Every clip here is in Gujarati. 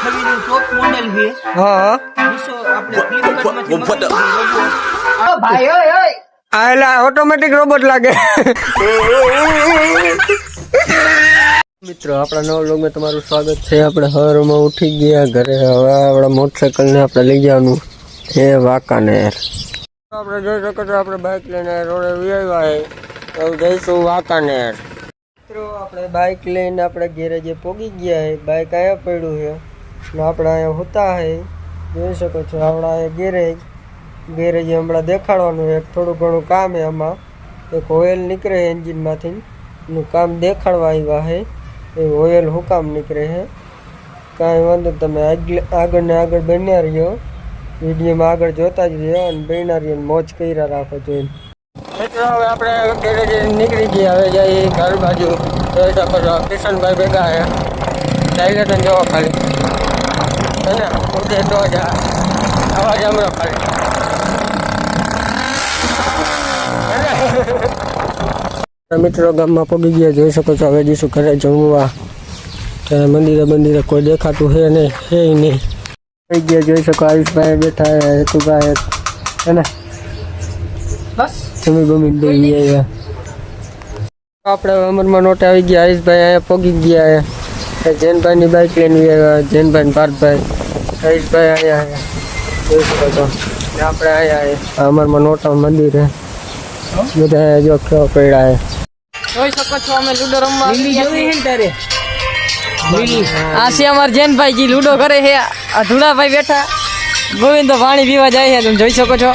2026 નું ટોપ મોડેલ છે. હા વિશો આપણે ફ્લિપકાર્ટ માંથી મંગાવ્યું. ભાઈ ઓય ઓય આ એલા ઓટોમેટિક રોબોટ લાગે. મિત્રો આપણા નવા વ્લોગમાં તમારું સ્વાગત છે. આપણે સવારમાં ઉઠી ગયા ઘરે. હવે આપણા મોટરસાઇકલ ને આપણે લઈ જવાનું છે વાંકાનેર. આપણે જોઈ શકો છો આપણે બાઇક લઈને રોડે આવ્યા છે. હવે જઈશું વાંકાનેર. મિત્રો આપણે બાઇક લઈને આપણે ગેરેજે પહોંચી ગયા છે. બાઇક અહીંયા પડ્યું છે ને આપણે અહીંયા હોતા છે. જોઈ શકો છો આપણા અહીંયા ગેરેજ હમણાં દેખાડવાનું એક થોડું ઘણું કામ છે. આમાં એક ઓઇલ નીકળે છે એન્જિનમાંથી એનું કામ દેખાડવા આવ્યા છે. એ ઓઇલ શું કામ નીકળે છે કાંઈ વાંધો તમે આગળ ને આગળ બન્યા રહ્યો. વિડીયોમાં આગળ જોતા જ રહ્યો અને બન્યા રહ્યો મોજ કર્યા રાખો જોઈને. મિત્રો હવે આપણે ગેરેજ નીકળી ગયા. હવે જઈએ ઘર બાજુ. જોઈ શકો છો કિશનભાઈ ભેગા છે. ડાયલેટન જોવો ખાલી હે ને ઉડે તો જ અવાજ હમણાં ખાલી. મિત્રો ગામમાં પગી ગયા. જોઈ શકો છો હવે જઈશું ઘરે જમવા. ત્યારે મંદિરે કોઈ દેખાતું છે નહીં થઈ ગયા. જોઈ શકો આયુષભાઈ બેઠા હેતુભાઈ હે ને બસ જમી બમી દઈ આવ્યા. આપણે અમરમાં નોટ આવી ગયા. આયુષભાઈ અહીંયા પગી ગયા છે. જૈનભાઈની બાઇક લઈને આવ્યા. જૈનભાઈ ભારતભાઈ આયુષભાઈ અહીંયા જોઈ શકો છો આપણે અહીંયા અમરમાં નોટા મંદિર છે. બધા જો કેવો પડ્યા છે. જોઈ શકો છો અમે લૂડો રમવા લીલી જોવી હે ને તારે લીલી આ છે અમાર જૈનભાઈ લૂડો કરે છે. આ ધુડાભાઈ બેઠા ગોવિંદો પાણી પીવા જાય છે તમે જોઈ શકો છો.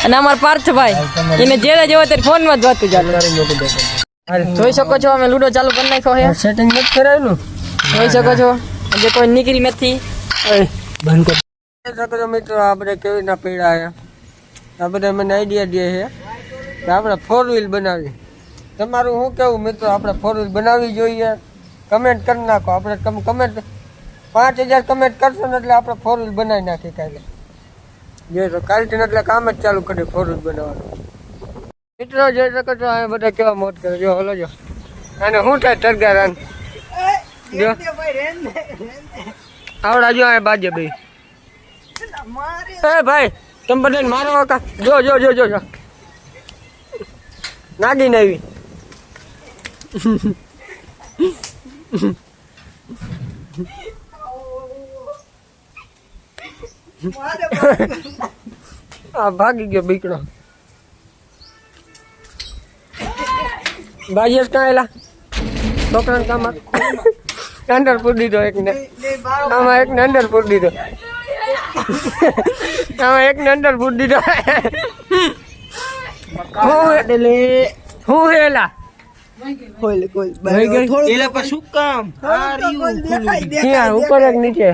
અને અમાર પાર્થભાઈ એને જેડા જેવો ત્યારે ફોનમાં જ વાતું ચાલુ. જોઈ શકો છો અમે લૂડો ચાલુ કરી નાખ્યો છે. સેટિંગ નથી કરાયેલું. જોઈ શકો છો હજી કોઈ નીકળી નથી. બંધ કરી શકો છો. મિત્રો આપણે કેવી રીતના પીડા છે આ બધા મને આઈડિયા દે છે કે આપણે 4 વ્હીલ બનાવી. તમારું શું કેવું મિત્રો? આપણે 4 વ્હીલ બનાવવી જોઈએ. કમેન્ટ કરી નાખો. આપણે કમેન્ટ 5000 કમેન્ટ કરશો ને એટલે આપણે 4 વ્હીલ બનાવી નાખી કાલે. જો કાલથી એટલે કામ જ ચાલુ કરી 4 વ્હીલ બનાવવાનું. મિત્રો જોઈ શકો છો આ બધા કેવા મોજ કરે. જો હલો જો અને શું થાય ટરગારાન જો આવડા જો આ બાજે ભાઈ. એ ભાઈ તમે બધાને મારો કા જો જો જો જો નાગીને આવી. આ ભાગી ગયો બીકડો. બાજીસ ક્યાં એલા છોકરાને કામ અંડર પૂર દીધો એકને. આમાં એકને અંડર પૂર દીધો. આમાં એકને અંડર પૂર દીધો. હું હેલા એલા પર શું કામ આ રહ્યું ક્યાં ઉપર એક નીચે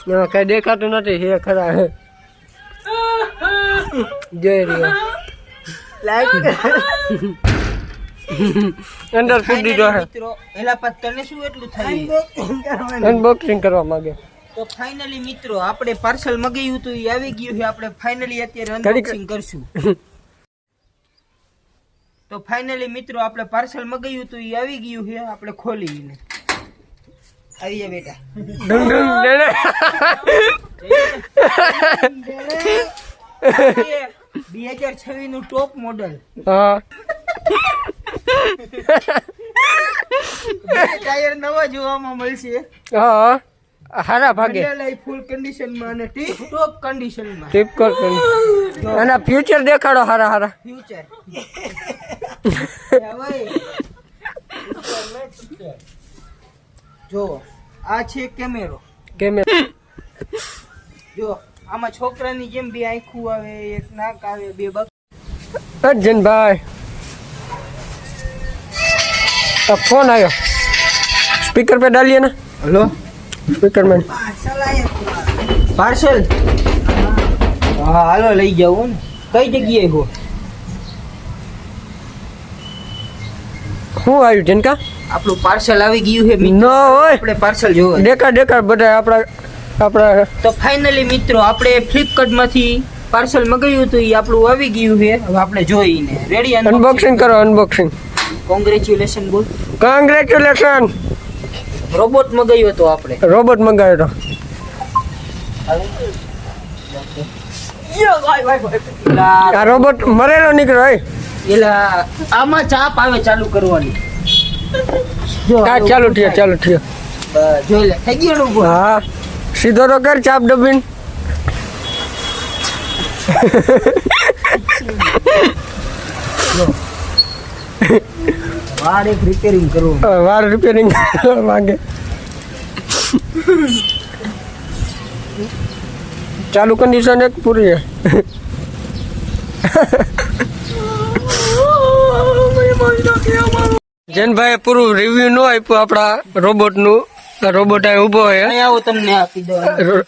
એમાં કઈ દેખાતું નથી. હે ખરા હે જોઈ રહ્યો અંદર પૂરી દીધો હે. મિત્રો એલા પર તને શું એટલું થાય અનબોક્સિંગ કરવા માંગે. તો ફાઇનલી મિત્રો આપણે પાર્સલ મગાવ્યું હતું એ આવી ગયું છે. આપણે ફાઇનલી અત્યારે અનબોક્સિંગ કરશું. તો ફાઇનલી મિત્રો આપણે પાર્સલ મગાવ્યું હતું એ આવી ગયું છે. આપણે ખોલીને આવી જા બેટા. ડુંગ ડુંગ ડેડે 2026 નું ટોપ મોડલ. હા ટાયર નવા જોવામાં મળશે. હા હારા ભાગે ફૂલ કન્ડિશન માં અને ટીપ ટોપ કન્ડિશન માં. ટીપ કર અને ફ્યુચર દેખાડો હારા હારા ફ્યુચર જો આ છે કેમેરો. જો આમાં છોકરાની જેમ બે આંખું આવે, એક નાક આવે, બે બક. અર્જનભાઈ फोन आयो स्पीकर पे डालिए ना. हेलो स्पीकर में पार्सल. हाँ हालो लई जाओ ने. कई जगह हो હું આવ્યું જનકા આપણું પાર્સલ આવી ગયું છે. નો હોય આપણે પાર્સલ જોવો દેખાડ બધા આપણા. તો ફાઇનલી મિત્રો આપણે ફ્લિપકાર્ટ માંથી પાર્સલ મગાવ્યું હતું એ આપણું આવી ગયું છે. હવે આપણે જોઈને રેડી અનબોક્સિંગ કરો. અનબોક્સિંગ કોંગ્રેચ્યુલેશન બોલ. કોંગ્રેચ્યુલેશન. રોબોટ મગાવ્યો હતો આપણે. રોબોટ મંગાવ્યો તો આ રોબોટ મરેલો નીકળ્યો હે. એલા આમાં ચાપ આવે ચાલુ કરવાની. ચાલુ થયો બસ જોઈ લે થઈ ગયો ને. હા સીધો તો કર ચાપ ડબીન. વાર એક રિપેરિંગ કરવું. વાર રિપેરિંગ માંગે. ચાલુ કન્ડિશન એક પૂરી છે. જૈનભાઈ પૂરું રિવ્યુ ન આપ્યું આપણા રોબોટ નું. રોબોટ અહીં ઉભો છે. અહીં આવો તમને આપી દો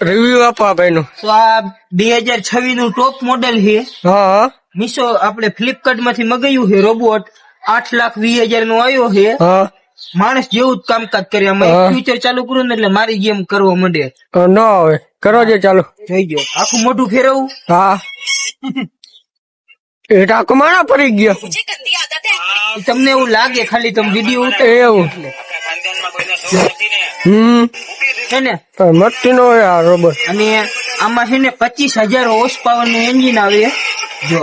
રિવ્યુ આપવા ભાઈ નું. તો આ 2026 નું ટોપ મોડેલ છે. હા મીશો આપણે ફ્લિપકાર્ટ માંથી મગાવ્યું છે રોબોટ. 8,20,000 નું આવ્યો છે. હા માણસ જેવું જ કામકાજ કરે. આમાં ફ્યુચર ચાલુ કરું ને એટલે મારી જેમ કરવા માંડે. ન આવે કરો જે ચાલુ. જોઈ ગયો આખું મોઢું ફેરવવું. હા એ ટાકો માણા પડી ગયો. તમને એવું લાગે ખાલી તમે વિડીયો એવું છે ને. મસ્તી નો હોય આ રોબોટ. અને આમાં છે ને 25,000 હોર્સ પાવર નું એન્જિન આવે. જો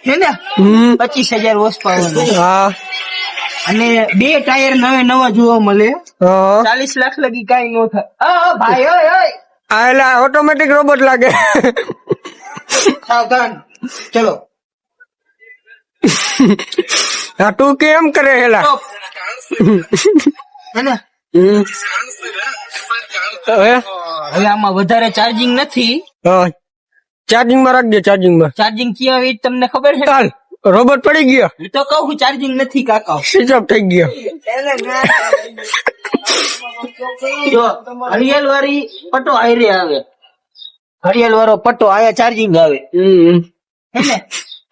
છે ને 25,000 હોર્સ પાવર નું. હા અને 2 ટાયર નવા જોવા મળે. હા 40 લાખ લગી કઈ નો થાય. ભાઈ ઓય ઓય આ એટલે ઓટોમેટિક રોબોટ લાગે. સાવધાન ચલો. આ તું કેમ કરે હેલા. હે ને હવે આમાં વધારે ચાર્જિંગ નથી. હા ચાર્જિંગ માં રાખજે. ચાર્જિંગ માં ચાર્જિંગ ક્યાં હોય તમને ખબર છે? ચાલ રોબોટ પડી ગયો. એ તો કહું છું ચાર્જિંગ નથી કાકા. સ્વિચ ઓફ થઈ ગયો. જો હરિયાલ વાળી પટ્ટો આયરે આવે. હરિયાલ વાળો પટ્ટો આયા ચાર્જિંગ આવે. હે ને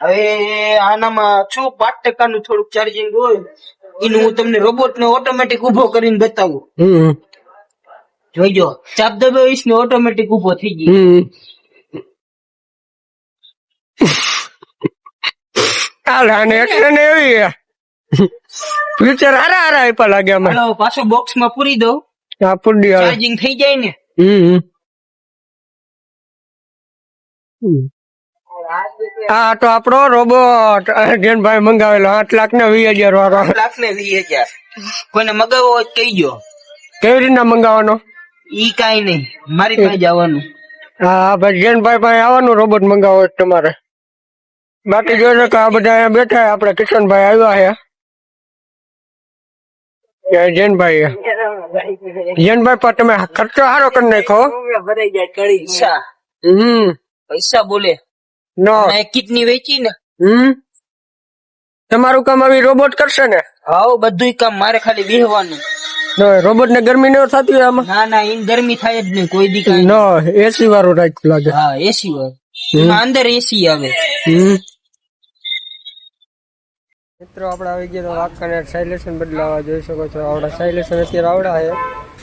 હવે આનામાં 5% નું થોડુંક ચાર્જિંગ હોય. એનું હું તમને રોબોટ ને ઓટોમેટિક ઉભો કરીને બતાવું. જોઈજો ચાપ દબાવીશ ને ઓટોમેટિક ઉભો થઈ ગયો. આને એક્શન એવી ફ્યુચર હારા આપ્યા લાગે અમે. હાલો પાછો બોક્સ માં પૂરી દો. હા પૂરી આવે. ચાર્જિંગ થઈ જાય ને. હા તો આપણો રોબોટ જૈનભાઈ મંગાવેલો 8,20,000 વાળો. 8,20,000 કોઈને મગાવવો હોય તો કહીજો. કેવી રીતના મંગાવવાનો? ઈ કાઈ નહીં મારી પાસે જવાનું. હા ભાઈ જૈનભાઈ પાસે આવવાનું રોબોટ મંગાવો હોય તમારે. બાકી જોઈ શકો આ બધા અહીંયા બેઠા. આપડે કિશનભાઈ આવ્યા છે. જૈનભાઈ પર તમે ખર્ચો સારો કરી નાખો. પૈસા પૈસા બોલે. નો કિડની વેચી ને. તમારું કામ આવી રોબોટ કરશે ને? હાવ બધું કામ મારે ખાલી બેહવાનું. રોબોટ ને ગરમી ન થતી હોય આમાં? ના ના ઇન ગરમી થાય જ નહીં કોઈ દી. નો એસી વાળું રાખ્યું લાગે. હા એસી હોય. અંદર એસી આવે. મિત્રો આપણે આવી ગયા વાંકાનેર સાયલેશન બદલાવા જોઈ શકો છો. આવડા સાયલેશન અત્યારે આવડા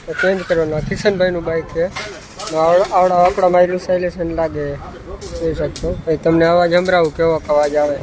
છે ચેન્જ કરવાના. કિશનભાઈ નું બાઈક છે. આવડા આપણા માયલું સાયલેશન લાગે જોઈ શકશો. તમને અવાજ સંભળાવું કેવો અવાજ આવે.